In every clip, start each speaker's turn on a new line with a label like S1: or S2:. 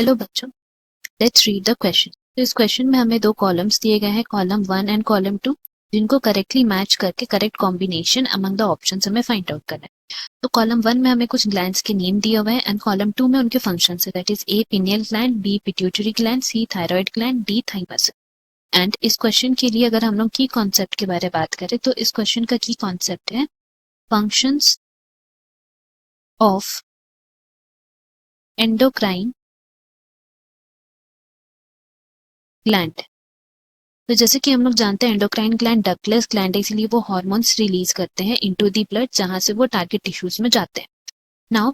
S1: Hello बच्चों, let's read the question. तो इस क्वेश्चन में हमें दो कॉलम्स दिए गए हैं, कॉलम 1 एंड कॉलम 2, जिनको करेक्टली मैच करके correct combination among the options हमें फाइंड आउट करना है। तो कॉलम 1 में हमें कुछ ग्लैंड्स के नेम दिए हुए हैं एंड कॉलम 2 में उनके फंक्शंस है, that is A pineal gland, B pituitary gland, C thyroid gland, D thymus. And इस क्वेश्चन के लिए अगर हम लोग की कॉन्सेप्ट के बारे में बात करें तो इस क्वेश्चन का की कॉन्सेप्ट है फंक्शंस ऑफ एंडोक्राइन ग्लैंड। तो जैसे कि हम लोग जानते हैं एंडोक्राइन ग्लैंड डक्टलेस ग्लैंड है, इसलिए वो हार्मोन्स रिलीज करते हैं इनटू द ब्लड, जहां से वो टारगेट टिश्यूज में जाते हैं। नाउ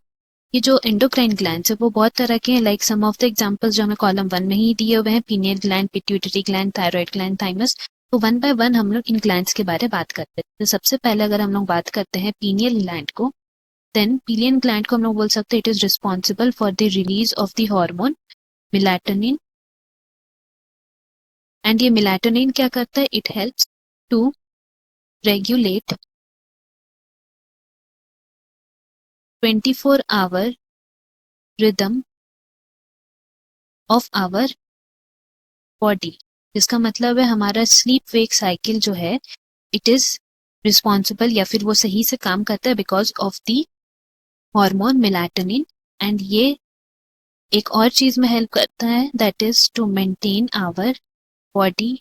S1: ये जो एंडोक्राइन ग्लैंड्स है वो बहुत तरह के हैं, like some of the examples जो हमें कॉलम 1 में ही दिए हुए हैं, pineal gland, pituitary gland, thyroid gland, thymus. तो वन बाय वन हम लोग इन ग्लैंड्स के बारे में बात करते हैं। तो सबसे पहले अगर हम लोग बात करते हैं पीनियल ग्लैंड को, देन पीनियल ग्लैंड को हम लोग बोल सकते हैं it is responsible for the release of the hormone melatonin. And ये मेलाटोनिन क्या करता है, it helps to regulate 24-hour rhythm of our body, जिसका मतलब है हमारा स्लीप वेक साइकिल जो है इट इज रिस्पॉन्सिबल या फिर वो सही से काम करता है because of the hormone melatonin. And ये एक और चीज में हेल्प करता है, that is to maintain our body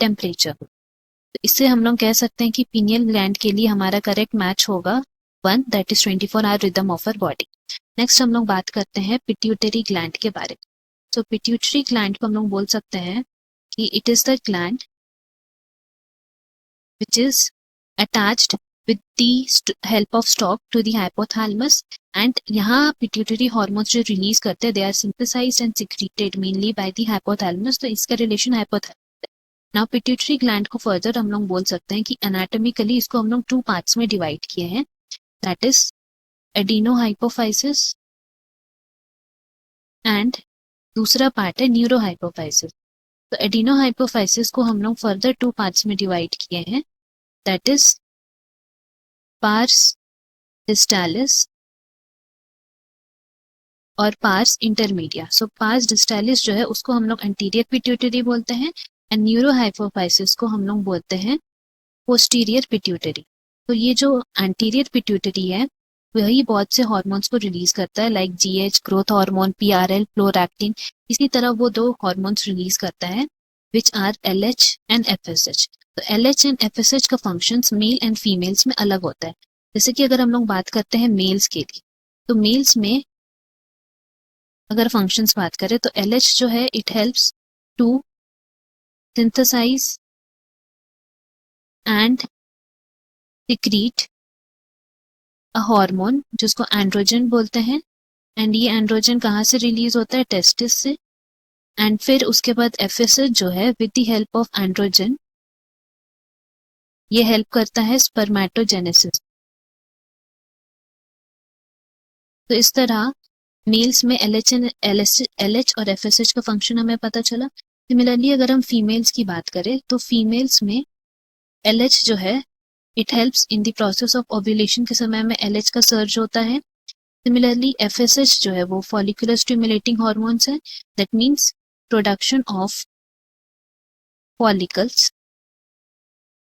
S1: temperature. तो इससे हम लोग कह सकते हैं कि पीनियल ग्लैंड के लिए हमारा करेक्ट मैच होगा 1, that is 24-hour rhythm of our body। Next हम लोग बात करते हैं पिट्यूटरी ग्लैंड के बारे में। तो पिट्यूटरी ग्लैंड को हम लोग बोल सकते हैं कि it is the gland which is attached with the help of stalk to the hypothalamus. And यहाँ पिट्यूटरी हार्मोन्स जो रिलीज करते हैं they are synthesised and secreted mainly by the hypothalamus. तो इसका relation hypothalamus. Now pituitary gland को further हम लोग बोल सकते हैं कि एनाटॉमिकली इसको हम लोग 2 पार्ट्स में डिवाइड किए हैं, दैट इज एडिनोहाइपोफाइसिस एंड दूसरा पार्ट है न्यूरोहाइपोफाइसिस। तो एडिनोहाइपोफाइसिस को हम लोग फर्दर 2 पार्ट्स में डिवाइड किए हैं, दैट इज पार्स डिस्टालिस और पार्स इंटरमीडिया। सो पार्स डिस्टालिस जो है उसको हम लोग एंटीरियर पिट्यूटरी बोलते हैं एंड न्यूरोहाइपोफाइसिस को हम लोग बोलते हैं पोस्टीरियर पिट्यूटरी। तो ये जो एंटीरियर पिट्यूटरी है वही बहुत से हार्मोन्स को रिलीज करता है, like GH growth hormone, PRL prolactin. इसी तरह वो 2 हार्मोन्स रिलीज करता है which are LH and FSH. तो एलएच एंड एफएसएच का फंक्शंस मेल एंड फीमेल्स में अलग होता है। जैसे कि अगर हम लोग बात करते हैं मेल्स के लिए, तो मेल्स में अगर फंक्शंस बात करें तो एलएच जो है it helps to synthesise and secrete a hormone जिसको एंड्रोजन बोलते हैं। एंड ये एंड्रोजन कहाँ से रिलीज होता है, टेस्टिस से। एंड फिर उसके बाद एफएसएच जो है with the help of androgen ये हेल्प करता है स्पर्मेटोजेनेसिस। तो इस तरह मेल्स में एलएच और एफएसएच का फंक्शन हमें पता चला। सिमिलरली अगर हम फीमेल्स की बात करें तो फीमेल्स में एलएच जो है it helps in the process of ovulation के समय में एलएच का सर्ज होता है। सिमिलरली एफएसएच जो है वो फॉलिकुलर स्टिमुलेटिंग हॉर्मोन्स है, that means production of follicles,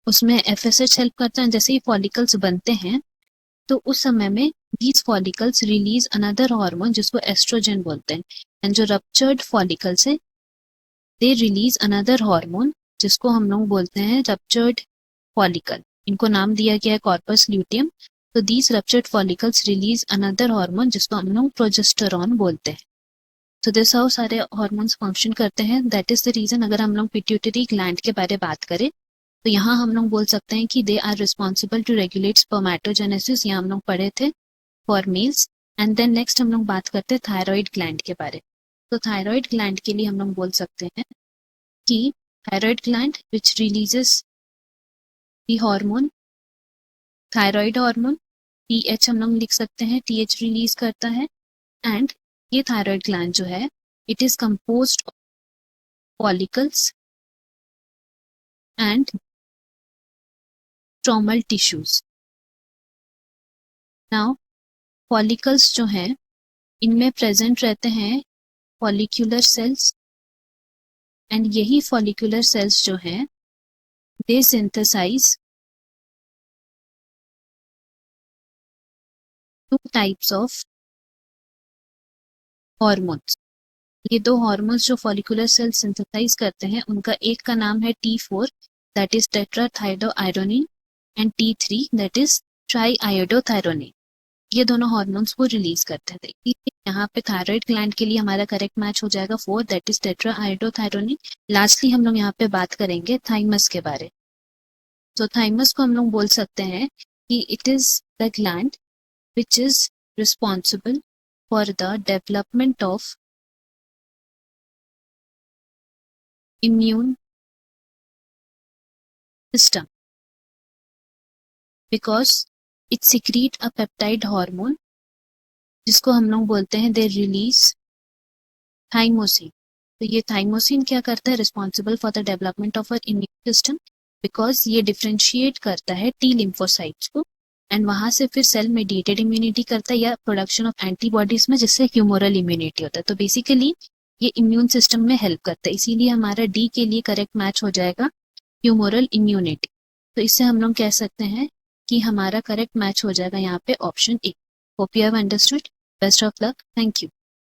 S1: उसमें एफएसएच हेल्प करता है। जैसे ही फॉलिकल्स बनते हैं तो उस समय में these follicles release another hormone जिसको एस्ट्रोजन बोलते हैं। एंड जो रप्चर्ड फॉलिकल्स है दे रिलीज अनदर हार्मोन जिसको हम लोग बोलते हैं रप्चर्ड फॉलिकल। इनको नाम दिया गया है कॉर्पस ल्यूटियम। तो these ruptured follicles release another hormone जिसको हम लोग प्रोजेस्टेरॉन बोलते हैं। तो दिस हाउ सारे हार्मोन्स फंक्शन करते हैं। दैट इज द रीजन अगर हम लोग पिट्यूटरी ग्लैंड के बारे में बात करें तो यहाँ हम लोग बोल सकते हैं कि they are responsible to regulate spermatogenesis, यहाँ हम लोग पढ़े थे for males. And then next हम लोग बात करते हैं थायराइड ग्लैंड के बारे में। तो थायराइड ग्लैंड के लिए हम लोग बोल सकते हैं कि thyroid gland which releases the hormone thyroid hormone, TH हम लोग लिख सकते हैं, टीएच रिलीज करता है। एंड ये थायराइड ग्लैंड जो है it is composed of follicles and stromal tissues. Now follicles जो हैं इनमें प्रेजेंट रहते हैं फॉलिक्यूलर सेल्स, एंड यही फॉलिक्यूलर सेल्स जो हैं they synthesize two types of hormones. ये दो हॉर्मोन्स जो फॉलिकुलर सेल सिंथेसाइज करते हैं उनका एक का नाम है T4 that is tetraiodothyronine and T3 that is triiodothyronine. ये दोनों हॉर्मोन्स को रिलीज करते हैं। यहाँ पे थायराइड ग्लैंड के लिए हमारा करेक्ट मैच हो जाएगा 4 दैट इज टेट्राआयोडोथायरोनिन। लास्टली हम लोग यहाँ पे बात करेंगे थाइमस के बारे। तो थाइमस को हम लोग बोल सकते हैं कि it is the gland which is responsible for the development of immune system because it secrete a peptide hormone जिसको हम लोग बोलते हैं दे रिलीज थाइमोसिन। तो ये थाइमोसिन क्या करता है, responsible for the development of our immune system because ये डिफ्रेंशिएट करता है टी लिम्फोसाइट्स को एंड वहां से फिर सेल मेडिएटेड इम्यूनिटी करता है या प्रोडक्शन ऑफ एंटीबॉडीज में जिससे ह्यूमोरल इम्यूनिटी होता है। तो बेसिकली ये इम्यून सिस्टम में हेल्प करता है, इसीलिए हमारा डी के लिए करेक्ट मैच हो जाएगा ह्यूमोरल इम्यूनिटी। तो इससे हम लोग कह सकते हैं कि हमारा करेक्ट मैच हो जाएगा यहाँ पे option A. Hope you have understood. Best of luck. Thank you.